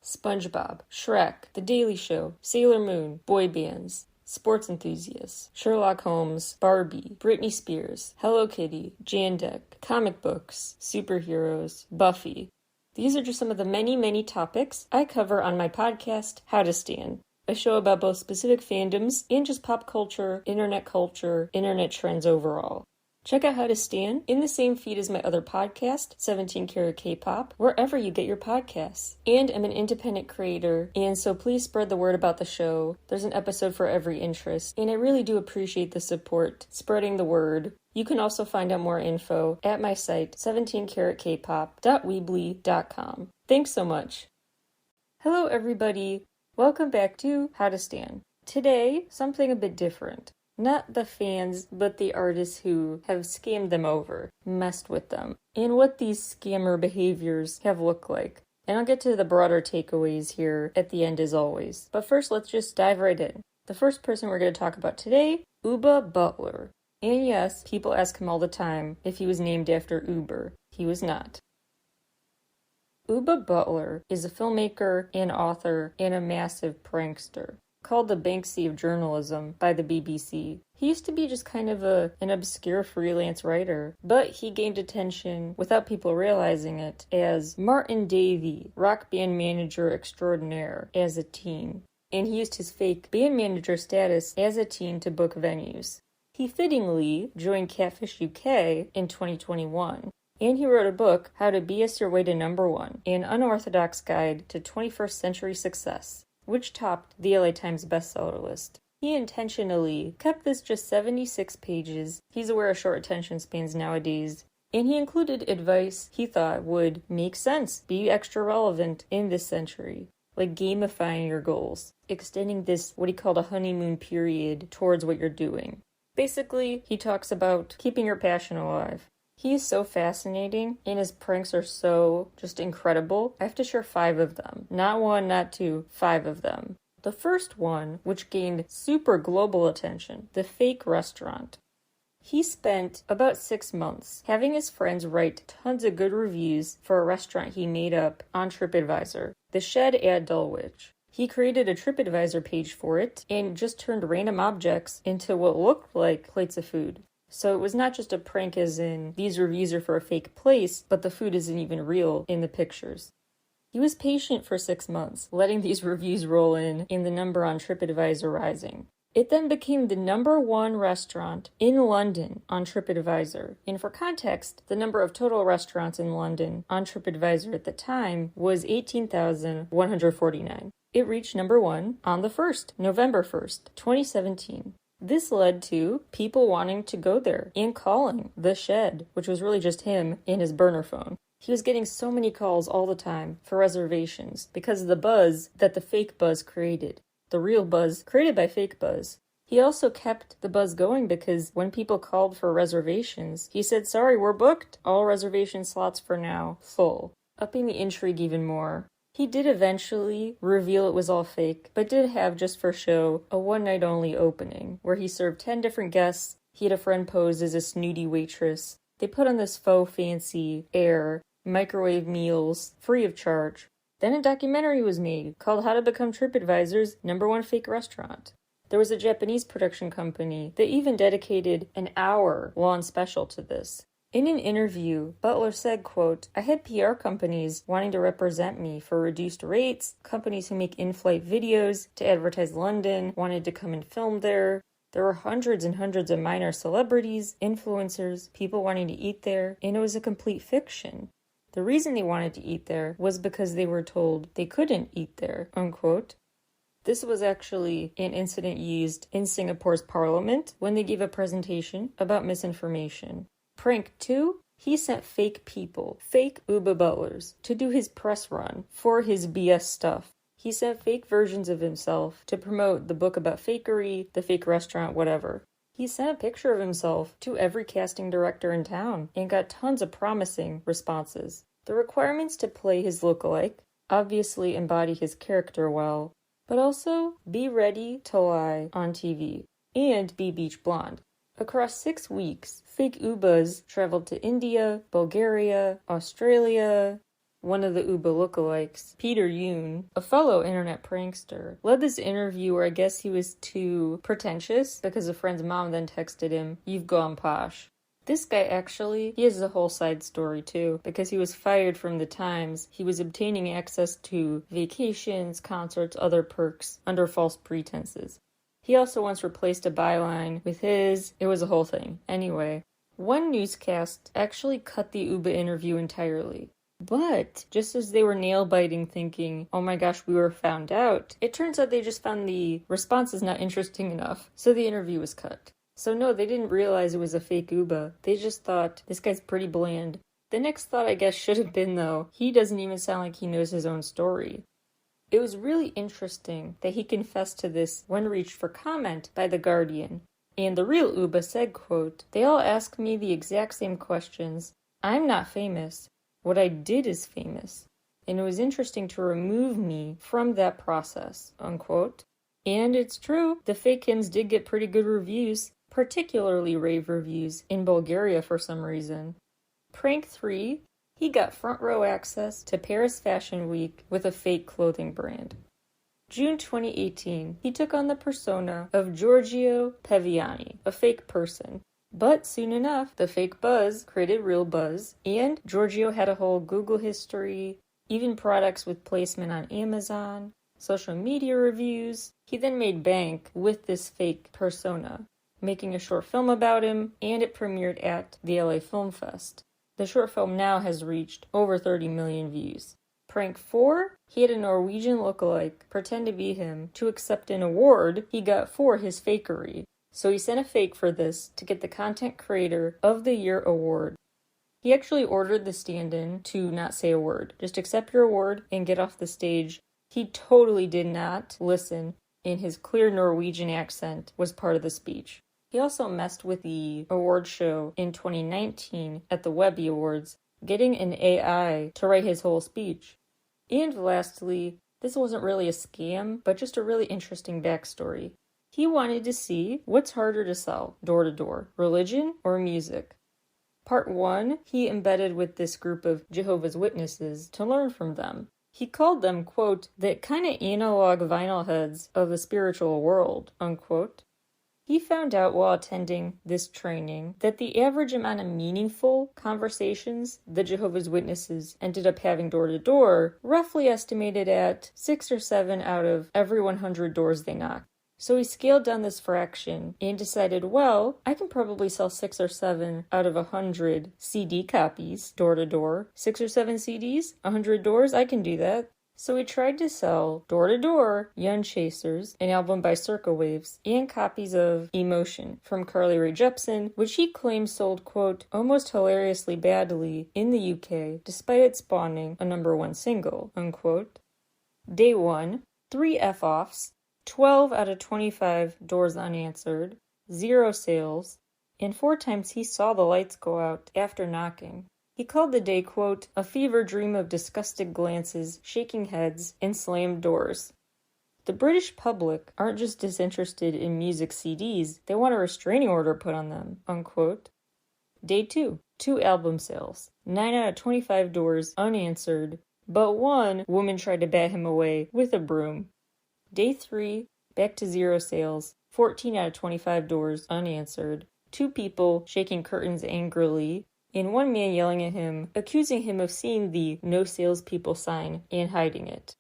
SpongeBob, Shrek, The Daily Show, Sailor Moon, boy bands, sports enthusiasts, Sherlock Holmes, Barbie, Britney Spears, Hello Kitty, Jandek, comic books, superheroes, Buffy. These are just some of the many, many topics I cover on my podcast, How to Stan, a show about both specific fandoms and just pop culture, internet trends overall. Check out How to Stan in the same feed as my other podcast, 17 Karat K-Pop, wherever you get your podcasts. And I'm an independent creator, and so please spread the word about the show. There's an episode for every interest, and I really do appreciate the support, spreading the word. You can also find out more info at my site, 17karatkpop.weebly.com. Thanks so much. Hello everybody, welcome back to How to Stan. Today, something a bit different. Not the fans, but the artists who have scammed them over, messed with them, and what these scammer behaviors have looked like. And I'll get to the broader takeaways here at the end as always. But first, let's just dive right in. The first person we're going to talk about today, Ubah Butler. And yes, people ask him all the time if he was named after Uber. He was not. Ubah Butler is a filmmaker, an author, and a massive prankster. Called the Banksy of journalism by the BBC. He used to be just kind of an obscure freelance writer, but he gained attention without people realizing it as Martin Davey, rock band manager extraordinaire, as a teen. And he used his fake band manager status as a teen to book venues. He fittingly joined Catfish UK in 2021. And he wrote a book, How to BS Your Way to Number One, an unorthodox guide to 21st century success, which topped the LA Times bestseller list. He intentionally kept this just 76 pages. He's aware of short attention spans nowadays. And he included advice he thought would make sense, be extra relevant in this century. Like gamifying your goals, extending this, what he called a honeymoon period, towards what you're doing. Basically, he talks about keeping your passion alive. He is so fascinating, and his pranks are so just incredible. I have to share 5 of them. Not 1, not 2, 5 of them. The first one, which gained super global attention, the fake restaurant. He spent about 6 months having his friends write tons of good reviews for a restaurant he made up on TripAdvisor, The Shed at Dulwich. He created a TripAdvisor page for it and just turned random objects into what looked like plates of food. So it was not just a prank as in, these reviews are for a fake place, but the food isn't even real in the pictures. He was patient for 6 months, letting these reviews roll in and the number on TripAdvisor rising. It then became the number 1 restaurant in London on TripAdvisor. And for context, the number of total restaurants in London on TripAdvisor at the time was 18,149. It reached number 1 on the 1st, November 1st, 2017. This led to people wanting to go there and calling The Shed, which was really just him and his burner phone. He was getting so many calls all the time for reservations because of the buzz that the fake buzz created. The real buzz created by fake buzz. He also kept the buzz going because when people called for reservations, he said, "Sorry, we're booked. All reservation slots for now, full." Upping the intrigue even more. He did eventually reveal it was all fake, but did have, just for show, a one-night-only opening, where he served 10 different guests. He had a friend pose as a snooty waitress. They put on this faux fancy air, microwave meals, free of charge. Then a documentary was made, called How to Become TripAdvisor's number 1 fake restaurant. There was a Japanese production company that even dedicated an hour-long special to this. In an interview, Butler said, quote, "I had PR companies wanting to represent me for reduced rates, companies who make in-flight videos to advertise London wanted to come and film there. There were hundreds and hundreds of minor celebrities, influencers, people wanting to eat there, and it was a complete fiction. The reason they wanted to eat there was because they were told they couldn't eat there," unquote. This was actually an incident used in Singapore's parliament when they gave a presentation about misinformation. Prank 2, he sent fake people, fake Ubah Butlers, to do his press run for his BS stuff. He sent fake versions of himself to promote the book about fakery, the fake restaurant, whatever. He sent a picture of himself to every casting director in town and got tons of promising responses. The requirements to play his lookalike, obviously embody his character well, but also be ready to lie on TV and be beach blonde. Across 6 weeks, fake Ubahs traveled to India, Bulgaria, Australia, One of the Uba lookalikes, Peter Yoon, a fellow internet prankster, led this interview where I guess he was too pretentious because a friend's mom then texted him, "You've gone posh." This guy actually, he has a whole side story too, because he was fired from the Times. He was obtaining access to vacations, concerts, other perks under false pretenses. He also once replaced a byline with his. It was a whole thing. Anyway, one newscast actually cut the Uba interview entirely. But just as they were nail-biting thinking, oh my gosh, we were found out, it turns out they just found the responses not interesting enough, so the interview was cut. So no, they didn't realize it was a fake Uba. They just thought, this guy's pretty bland. The next thought, I guess, should have been, though, he doesn't even sound like he knows his own story. It was really interesting that he confessed to this when reached for comment by The Guardian. And the real Uba said, quote, "They all ask me the exact same questions. I'm not famous. What I did is famous. And it was interesting to remove me from that process," unquote. And it's true, the fake hymns did get pretty good reviews, particularly rave reviews, in Bulgaria for some reason. Prank 3, he got front row access to Paris Fashion Week with a fake clothing brand. June 2018, he took on the persona of Giorgio Peviani, a fake person. But soon enough, the fake buzz created real buzz, and Giorgio had a whole Google history, even products with placement on Amazon, social media reviews. He then made bank with this fake persona, making a short film about him, and it premiered at the LA Film Fest. The short film now has reached over 30 million views. Prank 4, he had a Norwegian lookalike pretend to be him to accept an award he got for his fakery. So he sent a fake for this to get the Content Creator of the Year award. He actually ordered the stand-in to not say a word. Just accept your award and get off the stage. He totally did not listen, and his clear Norwegian accent was part of the speech. He also messed with the award show in 2019 at the Webby Awards, getting an AI to write his whole speech. And lastly, this wasn't really a scam, but just a really interesting backstory. He wanted to see what's harder to sell, door to door, religion or music. Part 1, he embedded with this group of Jehovah's Witnesses to learn from them. He called them, quote, "the kind of analog vinyl heads of the spiritual world," unquote. He found out while attending this training that the average amount of meaningful conversations the Jehovah's Witnesses ended up having door to door, roughly estimated at 6 or 7 out of every 100 doors they knocked. So he scaled down this fraction and decided, well, I can probably sell 6 or 7 out of 100 CD copies door to door. 6 or 7 CDs, 100 doors, I can do that. So he tried to sell door to door Young Chasers, an album by Circa Waves, and copies of Emotion from Carly Rae Jepsen, which he claimed sold, quote, almost hilariously badly in the UK, despite it spawning a #1 single, unquote. Day 1, 3 F-offs, 12 out of 25 doors unanswered, 0 sales, and 4 times he saw the lights go out after knocking. He called the day, quote, a fever dream of disgusted glances, shaking heads, and slammed doors. The British public aren't just disinterested in music CDs, they want a restraining order put on them, unquote. Day 2, 2 album sales, 9 out of 25 doors unanswered, but 1 woman tried to bat him away with a broom. Day 3, back to 0 sales, 14 out of 25 doors unanswered, 2 people shaking curtains angrily, and 1 man yelling at him, accusing him of seeing the no salespeople sign and hiding it.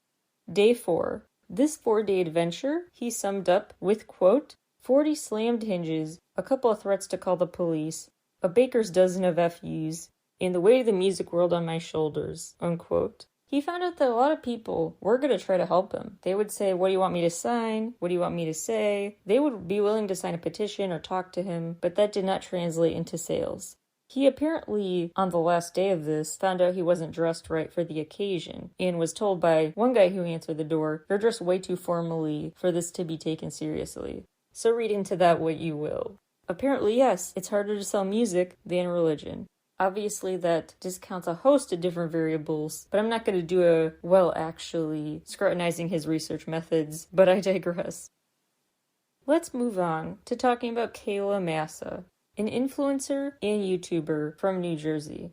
Day 4, this 4-day adventure he summed up with, quote, 40 slammed hinges, a couple of threats to call the police, a baker's dozen of FUs, and the weight of the music world on my shoulders, unquote. He found out that a lot of people were going to try to help him. They would say, what do you want me to sign? What do you want me to say? They would be willing to sign a petition or talk to him, but that did not translate into sales. He apparently, on the last day of this, found out he wasn't dressed right for the occasion, and was told by one guy who answered the door, you're dressed way too formally for this to be taken seriously. So read into that what you will. Apparently, yes, it's harder to sell music than religion. Obviously, that discounts a host of different variables, but I'm not going to do actually scrutinizing his research methods, but I digress. Let's move on to talking about Kayla Massa, an influencer and YouTuber from New Jersey.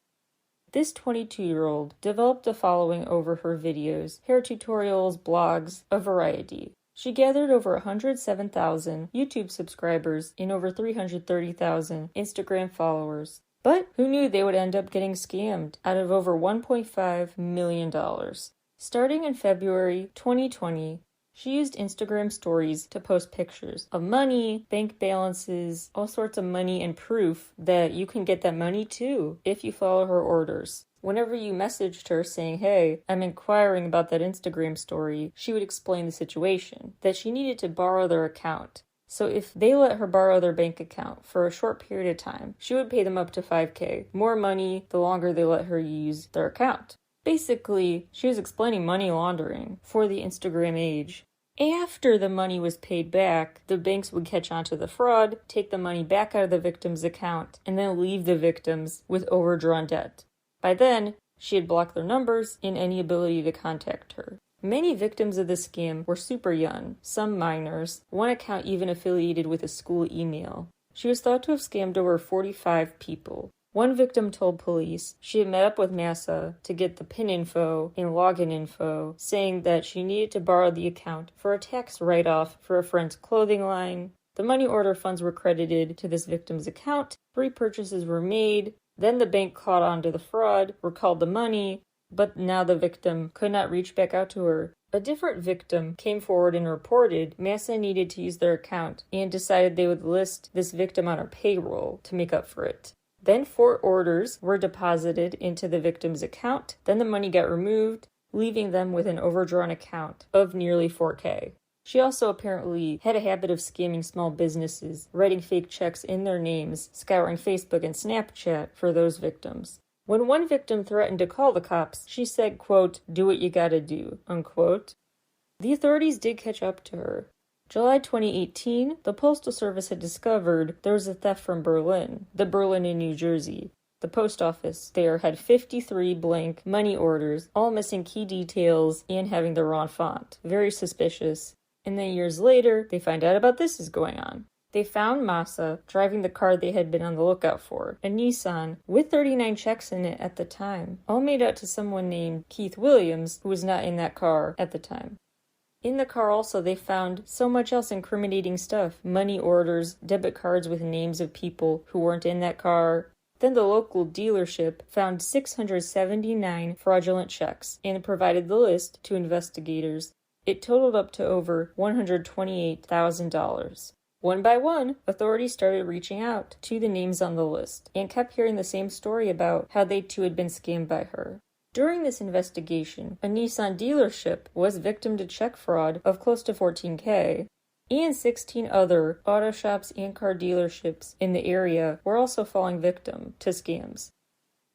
This 22-year-old developed a following over her videos, hair tutorials, blogs, a variety. She gathered over 107,000 YouTube subscribers and over 330,000 Instagram followers. But who knew they would end up getting scammed out of over $1.5 million. Starting in February 2020, she used Instagram stories to post pictures of money, bank balances, all sorts of money and proof that you can get that money too if you follow her orders. Whenever you messaged her saying, "Hey, I'm inquiring about that Instagram story," she would explain the situation, that she needed to borrow their account. So if they let her borrow their bank account for a short period of time, she would pay them up to $5,000. More money the longer they let her use their account. Basically, she was explaining money laundering for the Instagram age. After the money was paid back, the banks would catch on to the fraud, take the money back out of the victim's account, and then leave the victims with overdrawn debt. By then, she had blocked their numbers and any ability to contact her. Many victims of this scam were super young, some minors, one account even affiliated with a school email. She was thought to have scammed over 45 people. One victim told police she had met up with NASA to get the PIN info and login info, saying that she needed to borrow the account for a tax write-off for a friend's clothing line. The money order funds were credited to this victim's account, 3 purchases were made, then the bank caught on to the fraud, recalled the money, but now the victim could not reach back out to her. A different victim came forward and reported NASA needed to use their account and decided they would list this victim on her payroll to make up for it. Then 4 orders were deposited into the victim's account. Then the money got removed, leaving them with an overdrawn account of nearly $4,000. She also apparently had a habit of scamming small businesses, writing fake checks in their names, scouring Facebook and Snapchat for those victims. When one victim threatened to call the cops, she said, quote, "Do what you gotta do," unquote. The authorities did catch up to her. July 2018, the Postal Service had discovered there was a theft from Berlin, the Berlin in New Jersey. The post office there had 53 blank money orders, all missing key details and having the wrong font. Very suspicious. And then years later, they find out about this is going on. They found Masa driving the car they had been on the lookout for, a Nissan, with 39 checks in it at the time, all made out to someone named Keith Williams, who was not in that car at the time. In the car also, they found so much else incriminating stuff. Money orders, debit cards with names of people who weren't in that car. Then the local dealership found 679 fraudulent checks and provided the list to investigators. It totaled up to over $128,000. One by one, authorities started reaching out to the names on the list and kept hearing the same story about how they too had been scammed by her. During this investigation, a Nissan dealership was victim to check fraud of close to $14,000, and 16 other auto shops and car dealerships in the area were also falling victim to scams.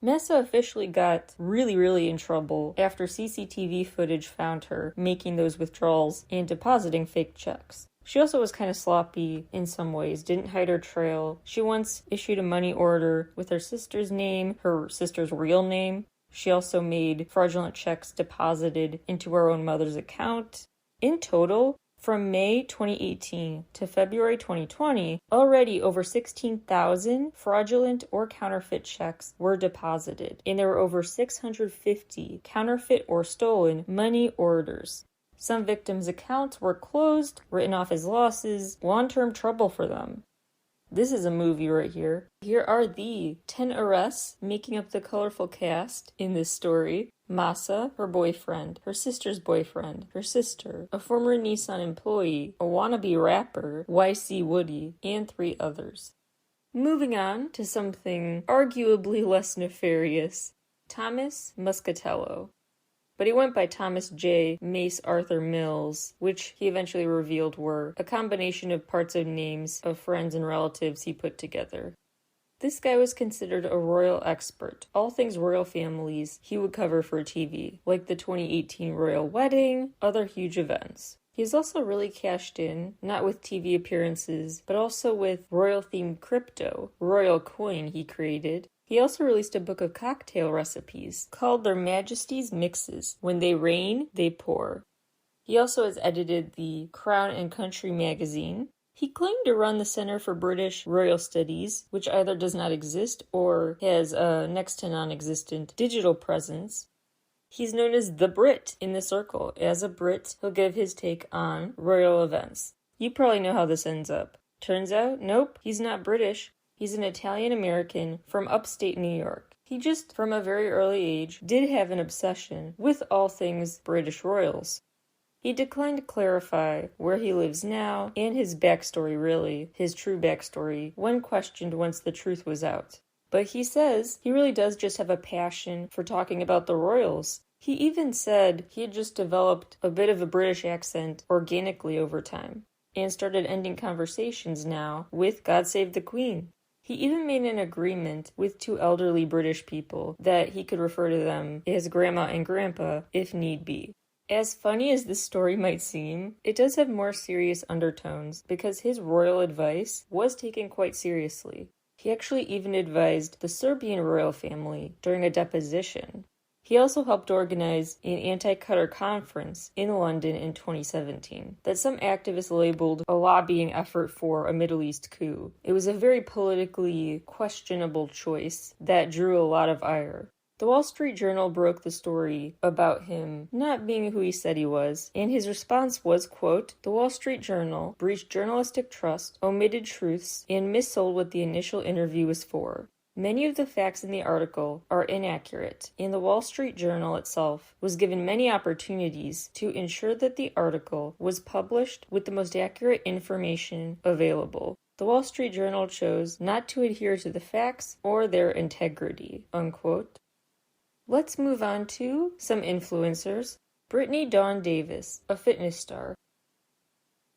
Mesa officially got really in trouble after CCTV footage found her making those withdrawals and depositing fake checks. She also was kind of sloppy in some ways, didn't hide her trail. She once issued a money order with her sister's name, her sister's real name. She also made fraudulent checks deposited into her own mother's account. In total, from May 2018 to February 2020, already over 16,000 fraudulent or counterfeit checks were deposited, and there were over 650 counterfeit or stolen money orders. Some victims' accounts were closed, written off as losses, long-term trouble for them. This is a movie right here. Here are the 10 arrests making up the colorful cast in this story. Masa, her boyfriend, her sister's boyfriend, her sister, a former Nissan employee, a wannabe rapper, YC Woody, and 3 others. Moving on to something arguably less nefarious, Thomas Muscatello. But he went by Thomas J. Mace Arthur Mills, which he eventually revealed were a combination of parts of names of friends and relatives he put together. This guy was considered a royal expert. All things royal families he would cover for TV, like the 2018 royal wedding, other huge events. He's also really cashed in, not with TV appearances, but also with royal-themed crypto, Royal Coin he created. He also released a book of cocktail recipes called Their Majesty's Mixes. When they rain, they pour. He also has edited the Crown and Country magazine. He claimed to run the Center for British Royal Studies, which either does not exist or has a next to non-existent digital presence. He's known as the Brit in the circle. As a Brit, he'll give his take on royal events. You probably know how this ends up. Turns out, nope, he's not British. He's an Italian-American from upstate New York. He just, from a very early age, did have an obsession with all things British royals. He declined to clarify where he lives now and his backstory really, his true backstory, when questioned once the truth was out. But he says he really does just have a passion for talking about the royals. He even said he had just developed a bit of a British accent organically over time, and started ending conversations now with God Save the Queen. He even made an agreement with two elderly British people that he could refer to them as Grandma and Grandpa if need be. As funny as this story might seem, it does have more serious undertones because his royal advice was taken quite seriously. He actually even advised the Serbian royal family during a deposition. He also helped organize an anti-Qatar conference in London in 2017 that some activists labeled a lobbying effort for a Middle East coup. It was a very politically questionable choice that drew a lot of ire. The Wall Street Journal broke the story about him not being who he said he was, and his response was, quote, "The Wall Street Journal breached journalistic trust, omitted truths, and missold what the initial interview was for. Many of the facts in the article are inaccurate, and the Wall Street Journal itself was given many opportunities to ensure that the article was published with the most accurate information available. The Wall Street Journal chose not to adhere to the facts or their integrity," unquote. Let's move on to some influencers. Brittany Dawn Davis, a fitness star.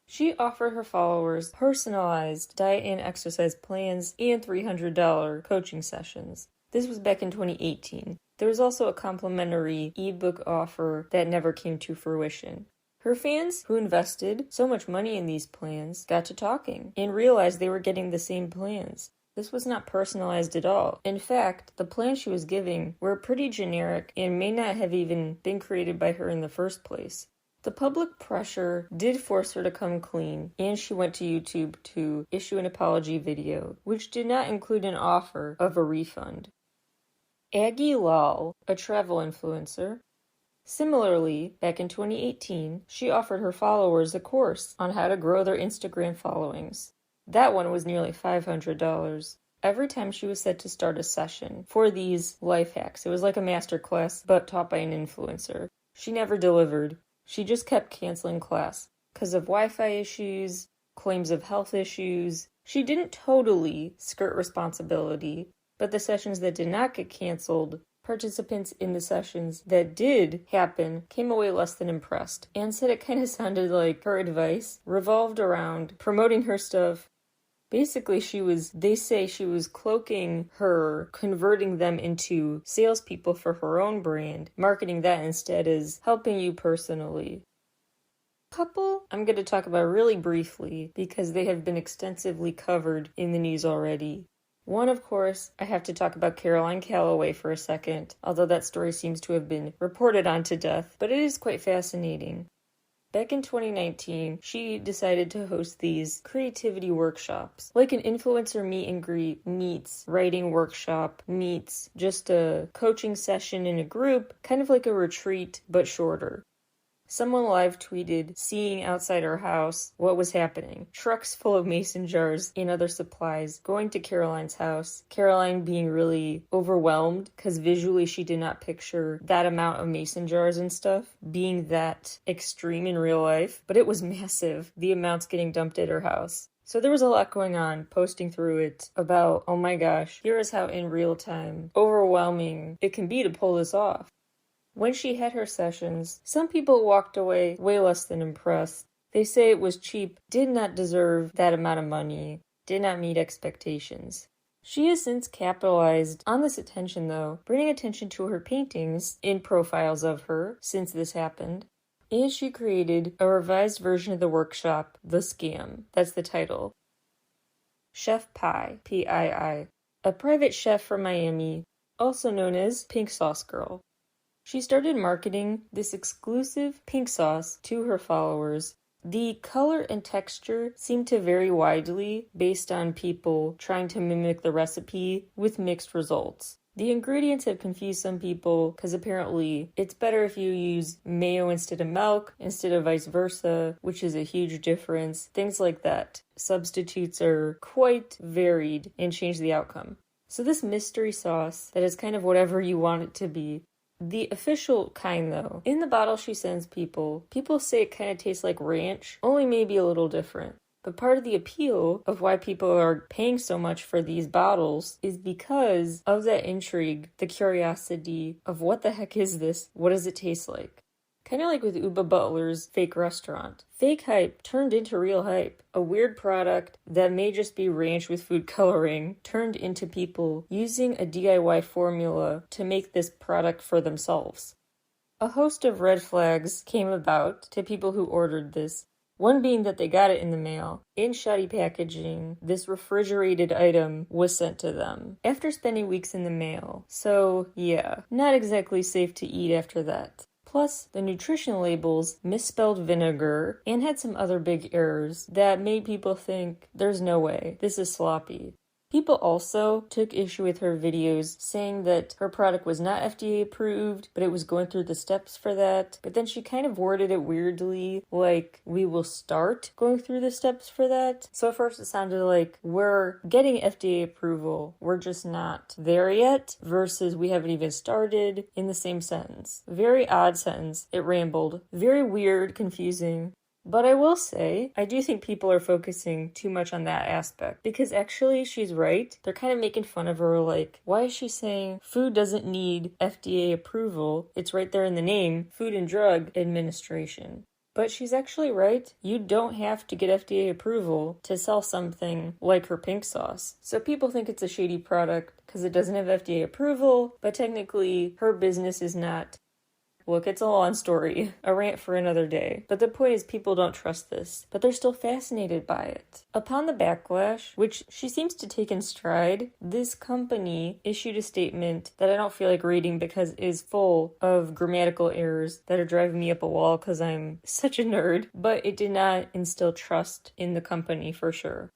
She offered her followers personalized diet and exercise plans and $300 coaching sessions. This was back in 2018. There was also a complimentary ebook offer that never came to fruition. Her fans, who invested so much money in these plans, got to talking and realized they were getting the same plans. This was not personalized at all. In fact, the plans she was giving were pretty generic and may not have even been created by her in the first place. The public pressure did force her to come clean, and she went to YouTube to issue an apology video, which did not include an offer of a refund. Aggie Lal, a travel influencer. Similarly, back in 2018, she offered her followers a course on how to grow their Instagram followings. That one was nearly $500. Every time she was set to start a session for these life hacks, it was like a masterclass, but taught by an influencer. She never delivered. She just kept canceling class because of Wi-Fi issues, claims of health issues. She didn't totally skirt responsibility, but the sessions that did not get canceled, participants in the sessions that did happen came away less than impressed and said it kind of sounded like her advice revolved around promoting her stuff. Basically, they say she was cloaking her, converting them into salespeople for her own brand, marketing that instead as helping you personally. Couple I'm going to talk about really briefly because they have been extensively covered in the news already. One, of course, I have to talk about Caroline Calloway for a second, although that story seems to have been reported on to death, but it is quite fascinating. Back in 2019, she decided to host these creativity workshops, like an influencer meet and greet meets writing workshop meets just a coaching session in a group, kind of like a retreat, but shorter. Someone live tweeted seeing outside her house what was happening. Trucks full of mason jars and other supplies going to Caroline's house. Caroline being really overwhelmed because visually she did not picture that amount of mason jars and stuff being that extreme in real life. But it was massive, the amounts getting dumped at her house. So there was a lot going on, posting through it about, oh my gosh, here is how in real time overwhelming it can be to pull this off. When she had her sessions, some people walked away way less than impressed. They say it was cheap, did not deserve that amount of money, did not meet expectations. She has since capitalized on this attention though, bringing attention to her paintings in profiles of her since this happened. And she created a revised version of the workshop, The Scam. That's the title. Chef Pie, P-I-I, a private chef from Miami, also known as Pink Sauce Girl. She started marketing this exclusive pink sauce to her followers The color and texture seem to vary widely based on people trying to mimic the recipe with mixed results. The ingredients have confused some people because apparently it's better if you use mayo instead of milk, instead of vice versa, which is a huge difference. Things like that. Substitutes are quite varied and change the outcome. So this mystery sauce that is kind of whatever you want it to be. The official kind, though, in the bottle she sends people say it kind of tastes like ranch, only maybe a little different. But part of the appeal of why people are paying so much for these bottles is because of that intrigue, the curiosity of what the heck is this? What does it taste like? Kind of like with Uba Butler's fake restaurant. Fake hype turned into real hype. A weird product that may just be ranch with food coloring turned into people using a DIY formula to make this product for themselves. A host of red flags came about to people who ordered this. One being that they got it in the mail. In shoddy packaging, this refrigerated item was sent to them after spending weeks in the mail. So, yeah, not exactly safe to eat after that. Plus, the nutrition labels misspelled vinegar and had some other big errors that made people think, there's no way, this is sloppy. People also took issue with her videos, saying that her product was not FDA approved, but it was going through the steps for that. But then she kind of worded it weirdly, like, we will start going through the steps for that. So at first it sounded like, we're getting FDA approval, we're just not there yet, versus we haven't even started, in the same sentence. Very odd sentence. It rambled. Very weird, confusing. But I will say, I do think people are focusing too much on that aspect. Because actually, she's right. They're kind of making fun of her, like, why is she saying food doesn't need FDA approval? It's right there in the name, Food and Drug Administration. But she's actually right. You don't have to get FDA approval to sell something like her pink sauce. So people think it's a shady product because it doesn't have FDA approval, but technically, her business is not. Look, it's a long story, a rant for another day. But the point is people don't trust this, but they're still fascinated by it. Upon the backlash, which she seems to take in stride, this company issued a statement that I don't feel like reading because it is full of grammatical errors that are driving me up a wall because I'm such a nerd, but it did not instill trust in the company for sure.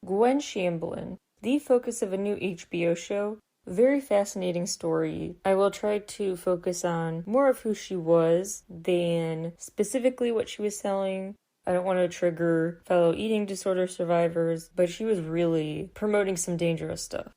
Gwen Shamblin, the focus of a new HBO show. Very fascinating story. I will try to focus on more of who she was than specifically what she was selling. I don't want to trigger fellow eating disorder survivors, but she was really promoting some dangerous stuff.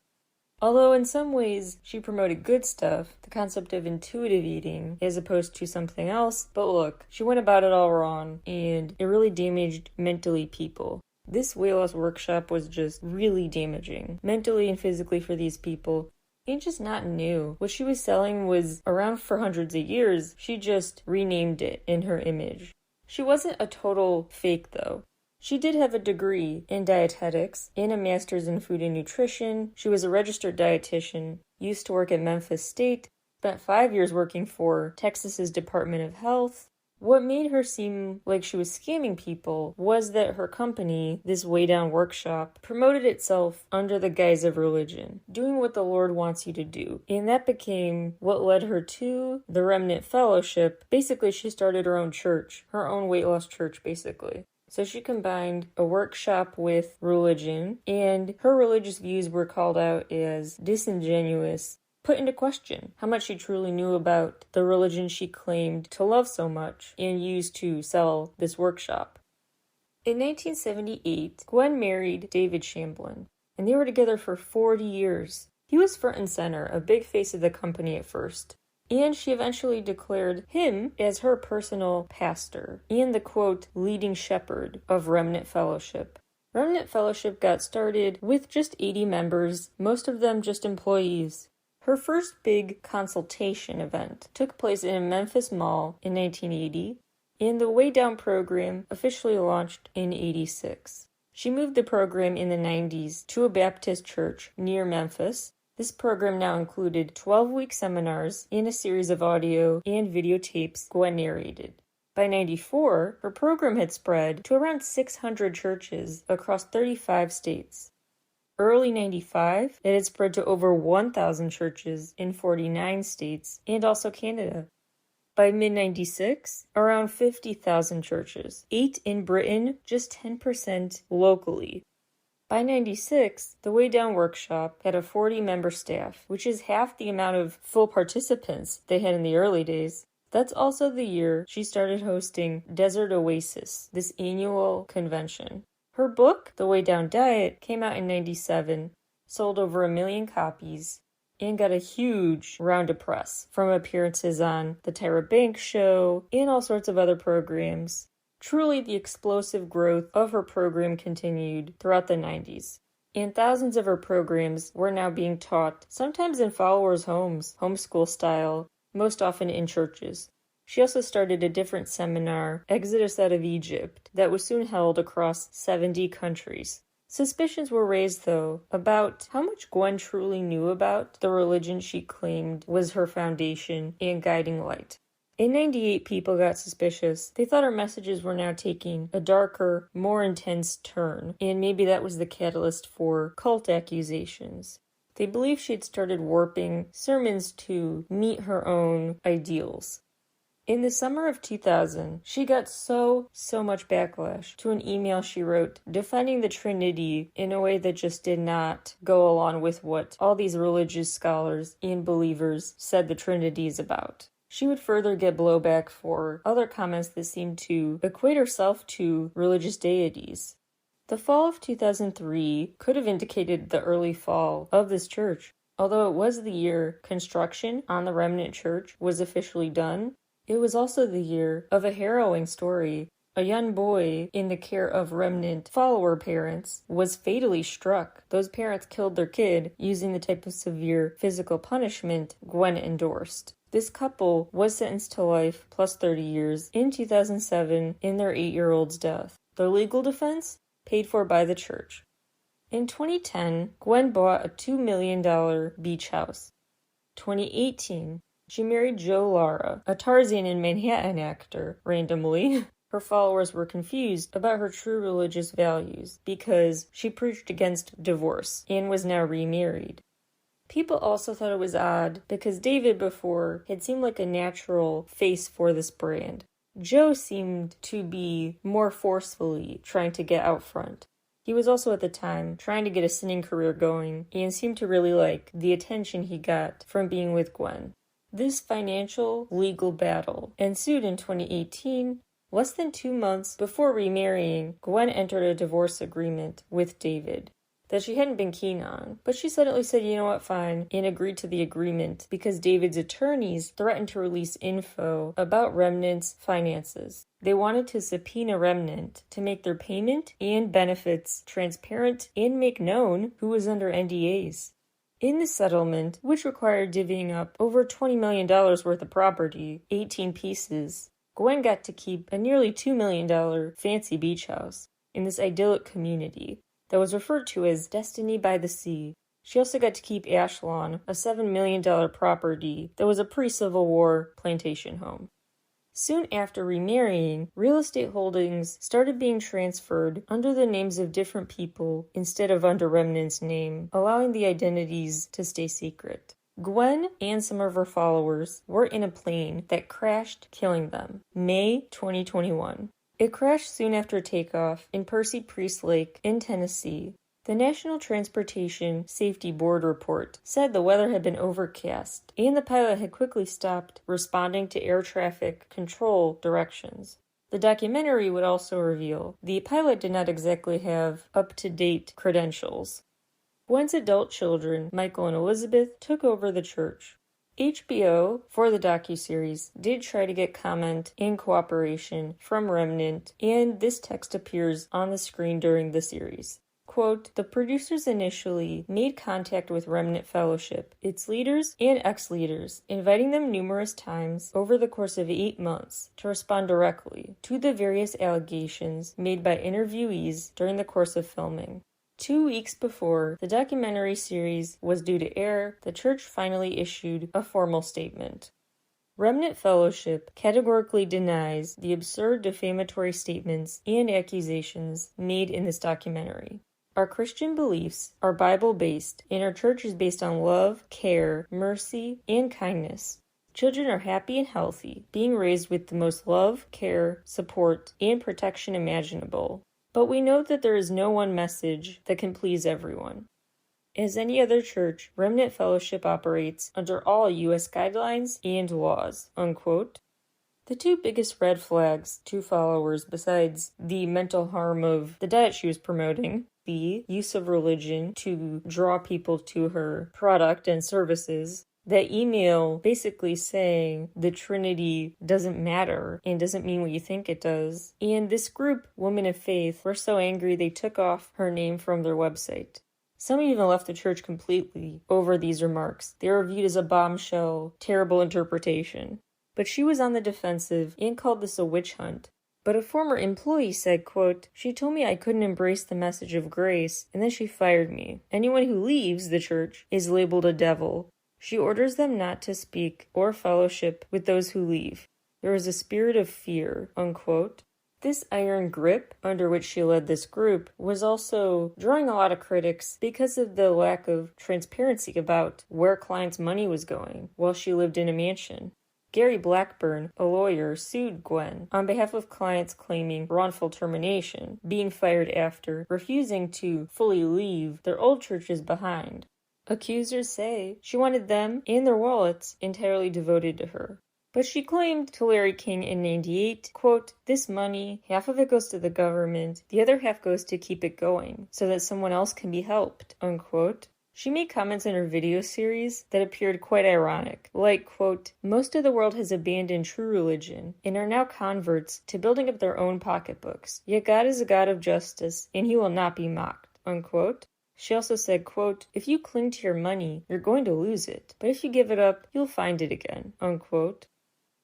Although in some ways she promoted good stuff, the concept of intuitive eating as opposed to something else, but look, she went about it all wrong and it really damaged mentally people. This weight loss workshop was just really damaging, mentally and physically for these people. And just not new. What she was selling was around for hundreds of years. She just renamed it in her image. She wasn't a total fake though. She did have a degree in dietetics and a master's in food and nutrition. She was a registered dietitian, used to work at Memphis State, spent 5 years working for Texas's Department of Health. What made her seem like she was scamming people was that her company, this Way Down Workshop, promoted itself under the guise of religion, doing what the Lord wants you to do. And that became what led her to the Remnant Fellowship. Basically, she started her own church, her own weight loss church, basically. So she combined a workshop with religion, and her religious views were called out as disingenuous, put into question how much she truly knew about the religion she claimed to love so much and used to sell this workshop. In 1978, Gwen married David Shamblin, and they were together for 40 years. He was front and center, a big face of the company at first, and she eventually declared him as her personal pastor and the, quote, leading shepherd of Remnant Fellowship. Remnant Fellowship got started with just 80 members, most of them just employees. Her first big consultation event took place in a Memphis mall in 1980, and the Way Down program officially launched in 86. She moved the program in the 90s to a Baptist church near Memphis. This program now included 12-week seminars and a series of audio and videotapes Gwen narrated. By 94, her program had spread to around 600 churches across 35 states. Early 95, it had spread to over 1,000 churches in 49 states and also Canada. By mid-96, around 50,000 churches, 8 in Britain, just 10% locally. By 96, the Way Down Workshop had a 40-member staff, which is half the amount of full participants they had in the early days. That's also the year she started hosting Desert Oasis, this annual convention. Her book, The Way Down Diet, came out in 97, sold over 1 million copies, and got a huge round of press from appearances on The Tyra Banks Show and all sorts of other programs. Truly, the explosive growth of her program continued throughout the 90s. And thousands of her programs were now being taught, sometimes in followers' homes, homeschool style, most often in churches. She also started a different seminar, Exodus Out of Egypt, that was soon held across 70 countries. Suspicions were raised, though, about how much Gwen truly knew about the religion she claimed was her foundation and guiding light. In 98, people got suspicious. They thought her messages were now taking a darker, more intense turn, and maybe that was the catalyst for cult accusations. They believed she had started warping sermons to meet her own ideals. In the summer of 2000, she got so much backlash to an email she wrote defining the Trinity in a way that just did not go along with what all these religious scholars and believers said the Trinity is about. She would further get blowback for other comments that seemed to equate herself to religious deities. The fall of 2003 could have indicated the early fall of this church. Although it was the year construction on the remnant church was officially done, it was also the year of a harrowing story. A young boy in the care of remnant follower parents was fatally struck. Those parents killed their kid using the type of severe physical punishment Gwen endorsed. This couple was sentenced to life plus 30 years in 2007 in their 8-year-old's death. Their legal defense? Paid for by the church. In 2010, Gwen bought a $2 million beach house. 2018, she married Joe Lara, a Tarzan in Manhattan actor, randomly. Her followers were confused about her true religious values because she preached against divorce and was now remarried. People also thought it was odd because David before had seemed like a natural face for this brand. Joe seemed to be more forcefully trying to get out front. He was also at the time trying to get a singing career going and seemed to really like the attention he got from being with Gwen. This financial legal battle ensued in 2018. Less than 2 months before remarrying, Gwen entered a divorce agreement with David that she hadn't been keen on, but she suddenly said, you know what, fine, and agreed to the agreement because David's attorneys threatened to release info about Remnant's finances. They wanted to subpoena Remnant to make their payment and benefits transparent and make known who was under NDAs. In the settlement, which required divvying up over $20 million worth of property, 18 pieces, Gwen got to keep a nearly $2 million fancy beach house in this idyllic community that was referred to as Destiny by the Sea. She also got to keep Ashlawn, a $7 million property that was a pre-Civil War plantation home. Soon after remarrying, real estate holdings started being transferred under the names of different people instead of under Remnant's name, allowing the identities to stay secret. Gwen and some of her followers were in a plane that crashed, killing them. May 2021. It crashed soon after takeoff in Percy Priest Lake in Tennessee. The National Transportation Safety Board report said the weather had been overcast, and the pilot had quickly stopped responding to air traffic control directions. The documentary would also reveal the pilot did not exactly have up-to-date credentials. Gwen's adult children, Michael and Elizabeth, took over the church. HBO, for the docuseries, did try to get comment and cooperation from Remnant, and this text appears on the screen during the series. Quote, the producers initially made contact with Remnant Fellowship, its leaders and ex-leaders, inviting them numerous times over the course of 8 months to respond directly to the various allegations made by interviewees during the course of filming. 2 weeks before the documentary series was due to air, the church finally issued a formal statement. Remnant Fellowship categorically denies the absurd defamatory statements and accusations made in this documentary. Our Christian beliefs are Bible-based, and our church is based on love, care, mercy, and kindness. Children are happy and healthy, being raised with the most love, care, support, and protection imaginable. But we know that there is no one message that can please everyone. As any other church, Remnant Fellowship operates under all U.S. guidelines and laws, unquote. The two biggest red flags to followers, besides the mental harm of the diet she was promoting, the use of religion to draw people to her product and services, that email basically saying the Trinity doesn't matter and doesn't mean what you think it does. And this group, Women of Faith, were so angry they took off her name from their website. Some even left the church completely over these remarks. They were viewed as a bombshell, terrible interpretation. But she was on the defensive and called this a witch hunt. But a former employee said, quote, "She told me I couldn't embrace the message of grace, and then she fired me. Anyone who leaves the church is labeled a devil. She orders them not to speak or fellowship with those who leave. There is a spirit of fear," unquote. This iron grip under which she led this group was also drawing a lot of critics because of the lack of transparency about where clients' money was going while she lived in a mansion. Gary Blackburn, a lawyer, sued Gwen on behalf of clients claiming wrongful termination, being fired after refusing to fully leave their old churches behind. Accusers say she wanted them and their wallets entirely devoted to her. But she claimed to Larry King in '98, quote, "This money, half of it goes to the government, the other half goes to keep it going, so that someone else can be helped," unquote. She made comments in her video series that appeared quite ironic, like, quote, "Most of the world has abandoned true religion and are now converts to building up their own pocketbooks. Yet God is a God of justice, and he will not be mocked," unquote. She also said, quote, "If you cling to your money, you're going to lose it. But if you give it up, you'll find it again," unquote.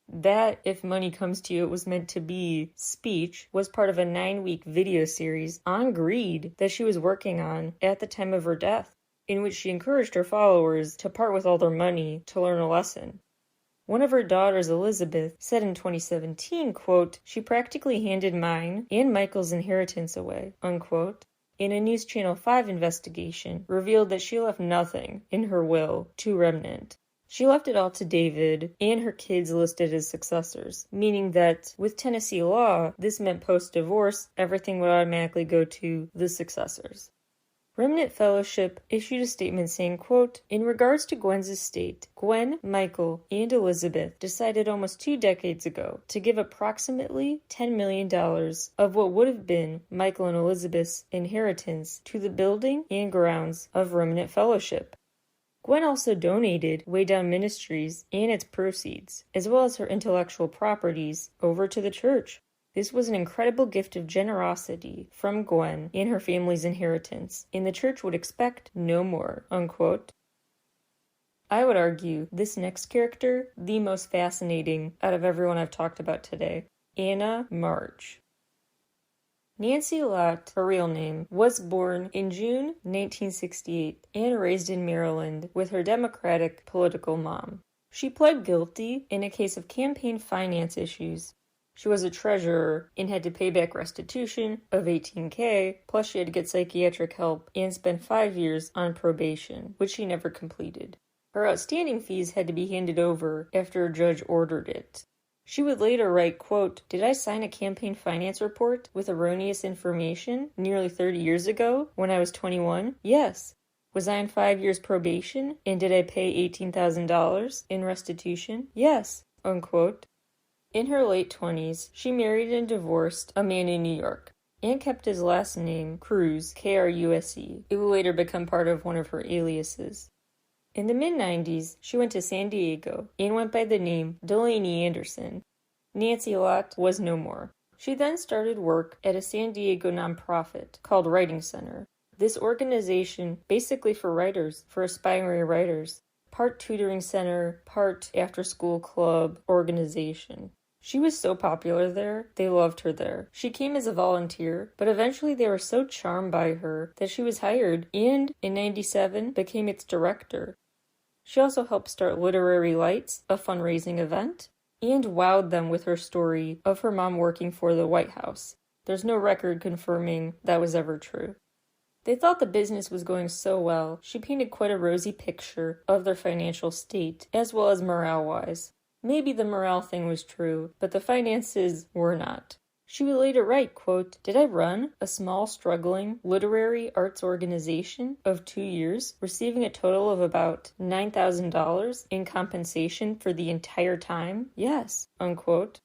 That "if money comes to you, it was meant to be" speech was part of a 9-week video series on greed that she was working on at the time of her death, in which she encouraged her followers to part with all their money to learn a lesson. One of her daughters, Elizabeth, said in 2017, quote, "She practically handed mine and Michael's inheritance away," unquote. And a News Channel 5 investigation revealed that she left nothing in her will to Remnant. She left it all to David and her kids listed as successors, meaning that with Tennessee law, this meant post-divorce, everything would automatically go to the successors. Remnant Fellowship issued a statement saying, quote, "In regards to Gwen's estate, Gwen, Michael, and Elizabeth decided almost 2 decades ago to give approximately $10 million of what would have been Michael and Elizabeth's inheritance to the building and grounds of Remnant Fellowship. Gwen also donated Way Down Ministries and its proceeds, as well as her intellectual properties, over to the church. This was an incredible gift of generosity from Gwen and her family's inheritance, and the church would expect no more," unquote. I would argue this next character, the most fascinating out of everyone I've talked about today, Anna March. Nancy Lott, her real name, was born in June 1968 and raised in Maryland with her Democratic political mom. She pled guilty in a case of campaign finance issues. She was a treasurer and had to pay back restitution of $18,000, plus she had to get psychiatric help and spend 5 years on probation, which she never completed. Her outstanding fees had to be handed over after a judge ordered it. She would later write, quote, "Did I sign a campaign finance report with erroneous information nearly 30 years ago when I was 21? Yes. Was I on 5 years probation, and did I pay $18,000 in restitution? Yes," unquote. In her late 20s, she married and divorced a man in New York and kept his last name, Cruse, Kruse. It would later become part of one of her aliases. In the mid-90s, she went to San Diego and went by the name Delaney Anderson. Nancy Lott was no more. She then started work at a San Diego nonprofit called Writing Center. This organization, basically for writers, for aspiring writers, part tutoring center, part after-school club organization. She was so popular there, they loved her there. She came as a volunteer, but eventually they were so charmed by her that she was hired and, in '97, became its director. She also helped start Literary Lights, a fundraising event, and wowed them with her story of her mom working for the White House. There's no record confirming that was ever true. They thought the business was going so well, she painted quite a rosy picture of their financial state, as well as morale-wise. Maybe the morale thing was true, but the finances were not. She would later write, quote, "Did I run a small, struggling literary arts organization of 2 years, receiving a total of about $9,000 in compensation for the entire time? Yes," unquote.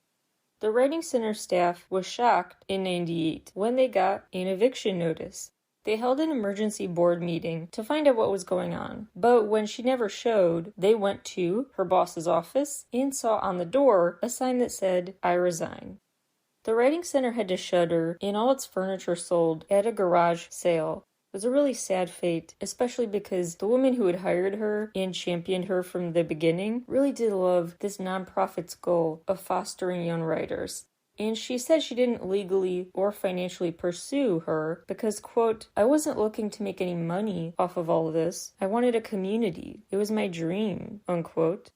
The Writing Center staff was shocked in '98 when they got an eviction notice. They held an emergency board meeting to find out what was going on, but when she never showed, they went to her boss's office and saw on the door a sign that said, "I resign." The Writing Center had to shutter and all its furniture sold at a garage sale. It was a really sad fate, especially because the woman who had hired her and championed her from the beginning really did love this nonprofit's goal of fostering young writers. And she said she didn't legally or financially pursue her because, quote, "I wasn't looking to make any money off of all of this. I wanted a community. It was my dream," unquote.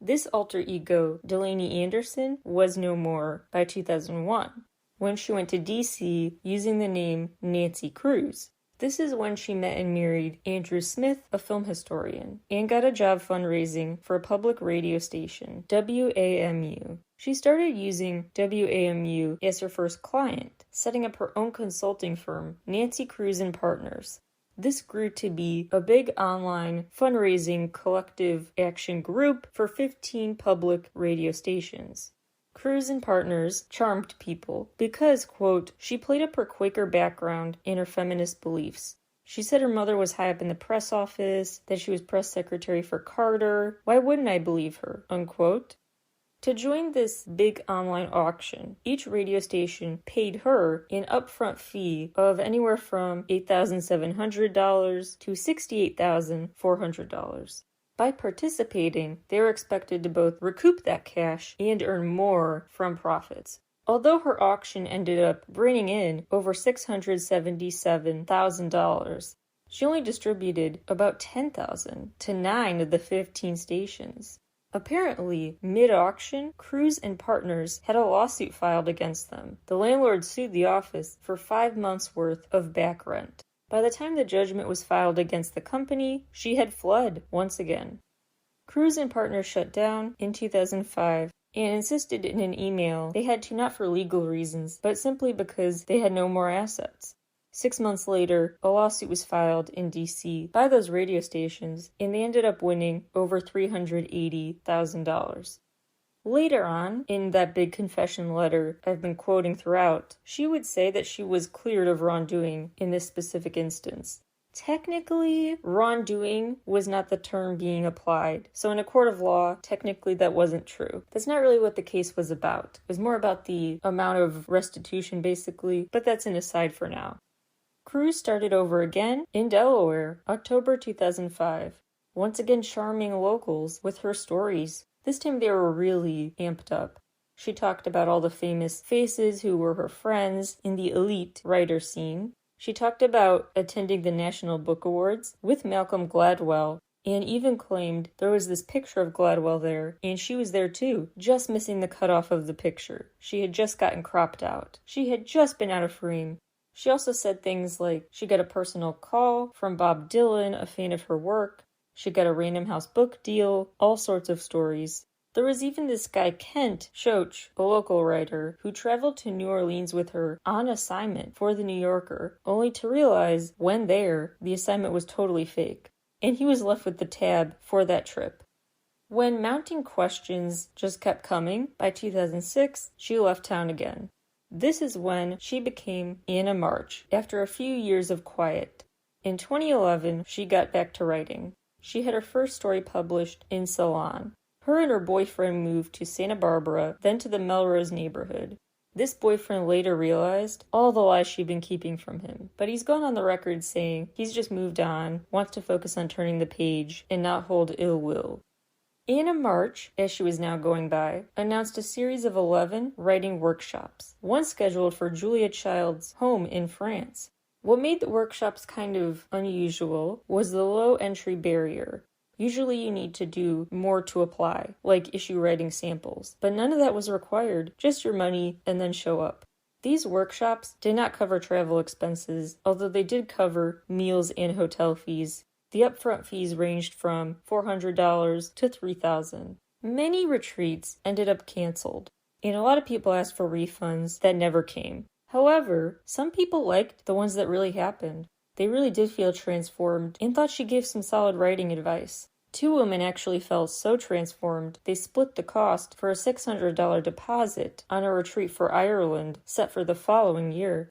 This alter ego, Delaney Anderson, was no more by 2001, when she went to DC using the name Nancy Kruse. This is when she met and married Andrew Smith, a film historian, and got a job fundraising for a public radio station, WAMU. She started using WAMU as her first client, setting up her own consulting firm, Nancy Kruse and Partners. This grew to be a big online fundraising collective action group for 15 public radio stations. Kruse and Partners charmed people because, quote, "she played up her Quaker background and her feminist beliefs. She said her mother was high up in the press office, that she was press secretary for Carter. Why wouldn't I believe her?" unquote. To join this big online auction, each radio station paid her an upfront fee of anywhere from $8,700 to $68,400. By participating, they were expected to both recoup that cash and earn more from profits. Although her auction ended up bringing in over $677,000, she only distributed about $10,000 to 9 of the 15 stations. Apparently, mid-auction, Kruse and Partners had a lawsuit filed against them. The landlord sued the office for 5 months' worth of back rent. By the time the judgment was filed against the company, she had fled once again. Kruse and Partners shut down in 2005 and insisted in an email they had to, not for legal reasons, but simply because they had no more assets. 6 months later, a lawsuit was filed in DC by those radio stations, and they ended up winning over $380,000. Later on, in that big confession letter I've been quoting throughout, she would say that she was cleared of wrongdoing in this specific instance. Technically, wrongdoing was not the term being applied, so in a court of law, technically that wasn't true. That's not really what the case was about. It was more about the amount of restitution, basically, but that's an aside for now. Kruse started over again in Delaware, October 2005, once again charming locals with her stories. This time they were really amped up. She talked about all the famous faces who were her friends in the elite writer scene. She talked about attending the National Book Awards with Malcolm Gladwell, and even claimed there was this picture of Gladwell there, and she was there too, just missing the cutoff of the picture. She had just gotten cropped out. She had just been out of frame. She also said things like she got a personal call from Bob Dylan, a fan of her work. She got a Random House book deal, all sorts of stories. There was even this guy Kent Schoch, a local writer, who traveled to New Orleans with her on assignment for The New Yorker, only to realize, when there, the assignment was totally fake. And he was left with the tab for that trip. When mounting questions just kept coming, by 2006, she left town again. This is when she became Anna March, after a few years of quiet. In 2011, she got back to writing. She had her first story published in Salon. Her and her boyfriend moved to Santa Barbara, then to the Melrose neighborhood. This boyfriend later realized all the lies she'd been keeping from him, but he's gone on the record saying he's just moved on, wants to focus on turning the page, and not hold ill will. Anna March, as she was now going by, announced a series of 11 writing workshops, one scheduled for Julia Child's home in France. What made the workshops kind of unusual was the low entry barrier. Usually you need to do more to apply, like issue writing samples, but none of that was required, just your money and then show up. These workshops did not cover travel expenses, although they did cover meals and hotel fees. The upfront fees ranged from $400 to $3,000. Many retreats ended up canceled, and a lot of people asked for refunds that never came. However, some people liked the ones that really happened. They really did feel transformed and thought she gave some solid writing advice. 2 women actually felt so transformed, they split the cost for a $600 deposit on a retreat for Ireland set for the following year.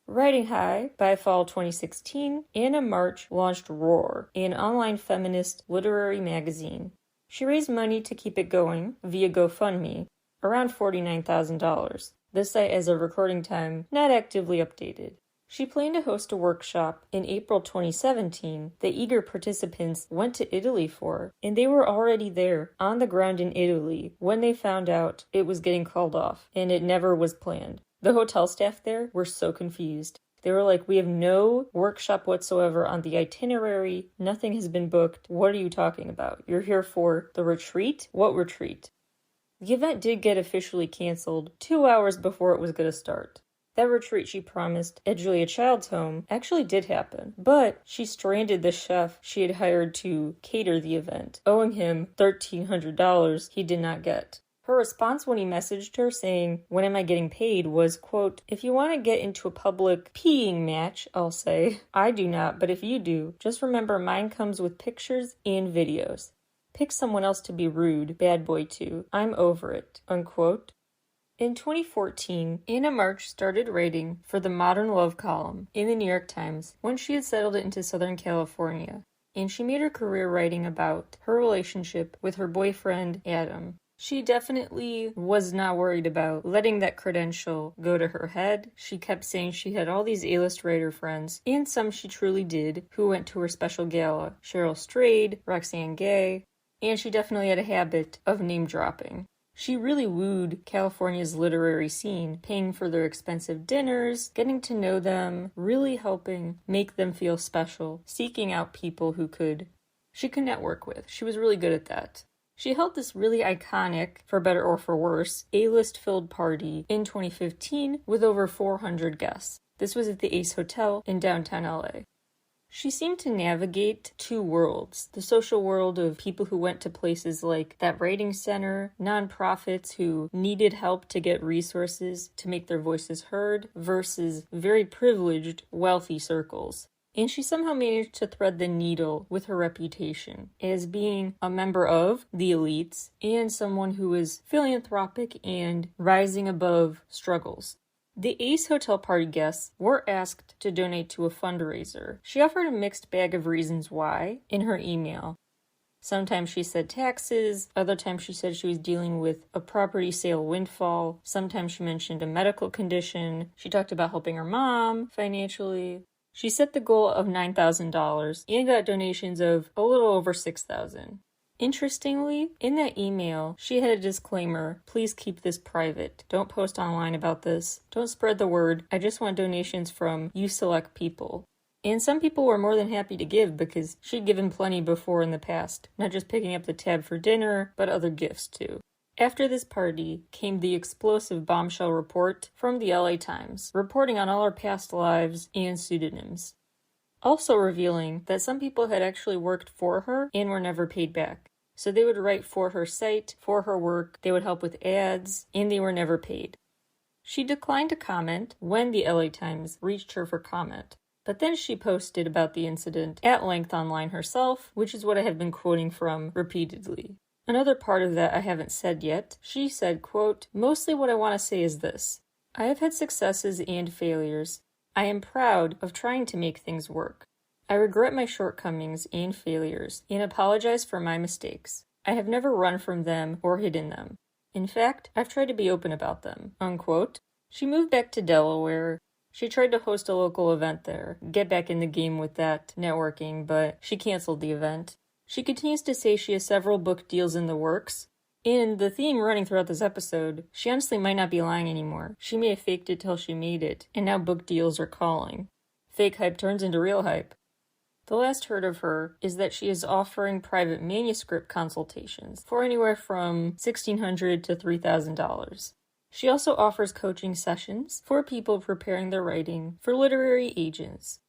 Riding high, by fall 2016, Anna March launched Roar, an online feminist literary magazine. She raised money to keep it going via GoFundMe, around $49,000. The site, as of recording time, not actively updated. She planned to host a workshop in April 2017 that eager participants went to Italy for, and they were already there, on the ground in Italy, when they found out it was getting called off, and it never was planned. The hotel staff there were so confused. They were like, we have no workshop whatsoever on the itinerary, nothing has been booked, what are you talking about? You're here for the retreat? What retreat? The event did get officially canceled 2 hours before it was going to start. That retreat she promised at Julia Child's home actually did happen, but she stranded the chef she had hired to cater the event, owing him $1,300 he did not get. Her response when he messaged her saying, "When am I getting paid?" was, quote, "If you want to get into a public peeing match, I'll say. I do not, but if you do, just remember mine comes with pictures and videos. Pick someone else to be rude, bad boy too. I'm over it," unquote. In 2014, Anna March started writing for the Modern Love column in the New York Times when she had settled into Southern California, and she made her career writing about her relationship with her boyfriend, Adam. She definitely was not worried about letting that credential go to her head. She kept saying she had all these A-list writer friends, and some she truly did, who went to her special gala. Cheryl Strayed, Roxane Gay, and she definitely had a habit of name-dropping. She really wooed California's literary scene, paying for their expensive dinners, getting to know them, really helping make them feel special, seeking out people she could network with. She was really good at that. She held this really iconic, for better or for worse, A-list filled party in 2015 with over 400 guests. This was at the Ace Hotel in downtown LA. She seemed to navigate 2 worlds, the social world of people who went to places like that writing center, nonprofits who needed help to get resources to make their voices heard, versus very privileged, wealthy circles. And she somehow managed to thread the needle with her reputation as being a member of the elites and someone who was philanthropic and rising above struggles. The Ace Hotel party guests were asked to donate to a fundraiser. She offered a mixed bag of reasons why in her email. Sometimes she said taxes, other times she said she was dealing with a property sale windfall, sometimes she mentioned a medical condition, she talked about helping her mom financially. She set the goal of $9,000 and got donations of a little over $6,000. Interestingly, in that email, she had a disclaimer, "Please keep this private. Don't post online about this. Don't spread the word. I just want donations from you select people." And some people were more than happy to give because she'd given plenty before in the past, not just picking up the tab for dinner, but other gifts too. After this party came the explosive bombshell report from the LA Times, reporting on all her past lives and pseudonyms. Also revealing that some people had actually worked for her and were never paid back. So they would write for her site, for her work, they would help with ads, and they were never paid. She declined to comment when the LA Times reached her for comment, but then she posted about the incident at length online herself, which is what I have been quoting from repeatedly. Another part of that I haven't said yet. She said, quote, "Mostly what I want to say is this. I have had successes and failures. I am proud of trying to make things work. I regret my shortcomings and failures and apologize for my mistakes. I have never run from them or hidden them. In fact, I've tried to be open about them," unquote. She moved back to Delaware. She tried to host a local event there, get back in the game with that networking, but she canceled the event. She continues to say she has several book deals in the works. In the theme running throughout this episode, she honestly might not be lying anymore. She may have faked it till she made it, and now book deals are calling. Fake hype turns into real hype. The last heard of her is that she is offering private manuscript consultations for anywhere from $1,600 to $3,000. She also offers coaching sessions for people preparing their writing for literary agents.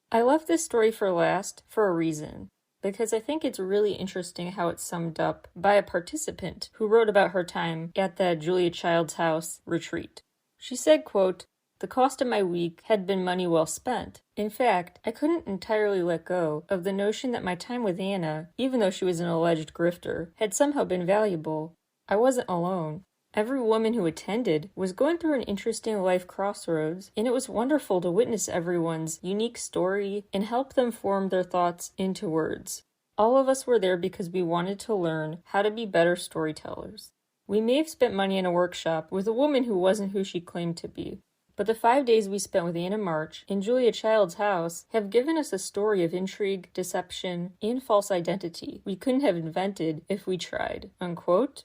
I left this story for last for a reason. because I think it's really interesting how it's summed up by a participant who wrote about her time at that Julia Childs House retreat. She said, quote, "The cost of my week had been money well spent. In fact, I couldn't entirely let go of the notion that my time with Anna, even though she was an alleged grifter, had somehow been valuable. I wasn't alone. Every woman who attended was going through an interesting life crossroads, and it was wonderful to witness everyone's unique story and help them form their thoughts into words. All of us were there because we wanted to learn how to be better storytellers. We may have spent money in a workshop with a woman who wasn't who she claimed to be, but the 5 days we spent with Anna March in Julia Childs' house have given us a story of intrigue, deception, and false identity we couldn't have invented if we tried." Unquote.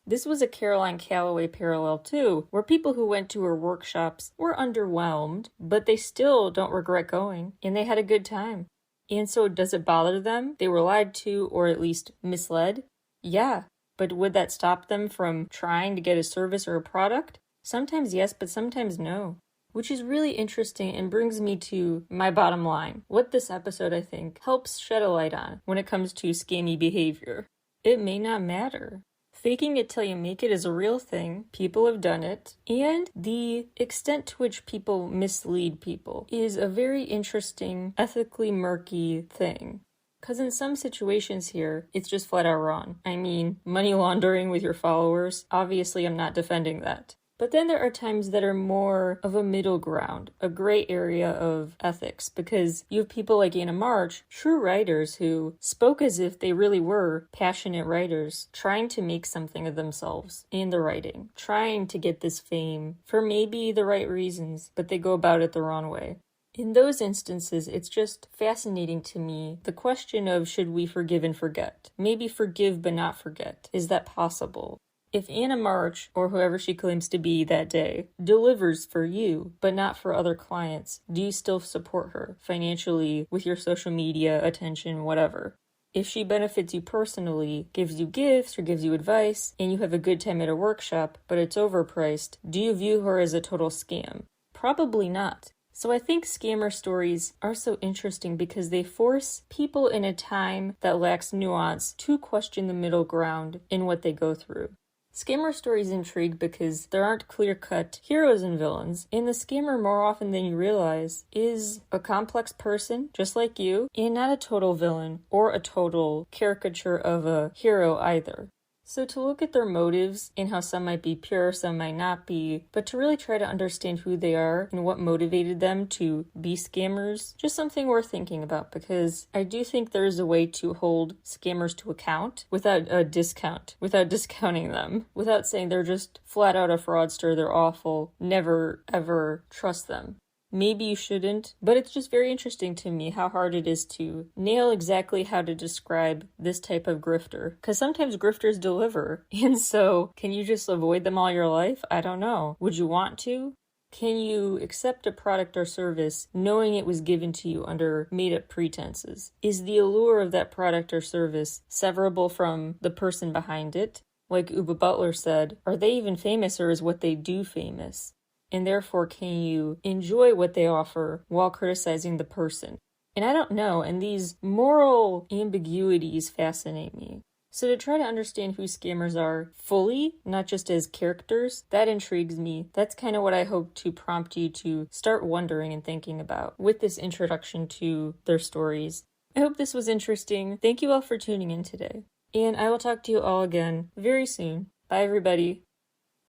This was a Caroline Calloway parallel too, where people who went to her workshops were underwhelmed, but they still don't regret going, and they had a good time. And so does it bother them? They were lied to, or at least misled? Yeah, but would that stop them from trying to get a service or a product? Sometimes yes, but sometimes no. Which is really interesting and brings me to my bottom line. What this episode, I think, helps shed a light on when it comes to scammy behavior. It may not matter. Faking it till you make it is a real thing. People have done it. And the extent to which people mislead people is a very interesting, ethically murky thing. Because in some situations here, it's just flat out wrong. I mean, money laundering with your followers, obviously I'm not defending that. But then there are times that are more of a middle ground, a gray area of ethics, because you have people like Anna March, true writers who spoke as if they really were passionate writers, trying to make something of themselves in the writing, trying to get this fame for maybe the right reasons, but they go about it the wrong way. In those instances, it's just fascinating to me, the question of should we forgive and forget? Maybe forgive but not forget. Is that possible? If Anna March, or whoever she claims to be that day, delivers for you, but not for other clients, do you still support her financially, with your social media, attention, whatever? If she benefits you personally, gives you gifts or gives you advice, and you have a good time at a workshop, but it's overpriced, do you view her as a total scam? Probably not. So I think scammer stories are so interesting because they force people in a time that lacks nuance to question the middle ground in what they go through. Scammer stories intrigue because there aren't clear-cut heroes and villains, and the scammer, more often than you realize, is a complex person, just like you, and not a total villain or a total caricature of a hero either. So to look at their motives and how some might be pure, some might not be, but to really try to understand who they are and what motivated them to be scammers, just something worth thinking about, because I do think there is a way to hold scammers to account without a discount, without discounting them, without saying they're just flat out a fraudster, they're awful, never ever trust them. Maybe you shouldn't, but it's just very interesting to me how hard it is to nail exactly how to describe this type of grifter. Because sometimes grifters deliver, and so can you just avoid them all your life? I don't know. Would you want to? Can you accept a product or service knowing it was given to you under made-up pretenses? Is the allure of that product or service severable from the person behind it? Like Uba Butler said, are they even famous, or is what they do famous? And therefore, can you enjoy what they offer while criticizing the person? And I don't know, and these moral ambiguities fascinate me. So to try to understand who scammers are fully, not just as characters, that intrigues me. That's kind of what I hope to prompt you to start wondering and thinking about with this introduction to their stories. I hope this was interesting. Thank you all for tuning in today. And I will talk to you all again very soon. Bye, everybody.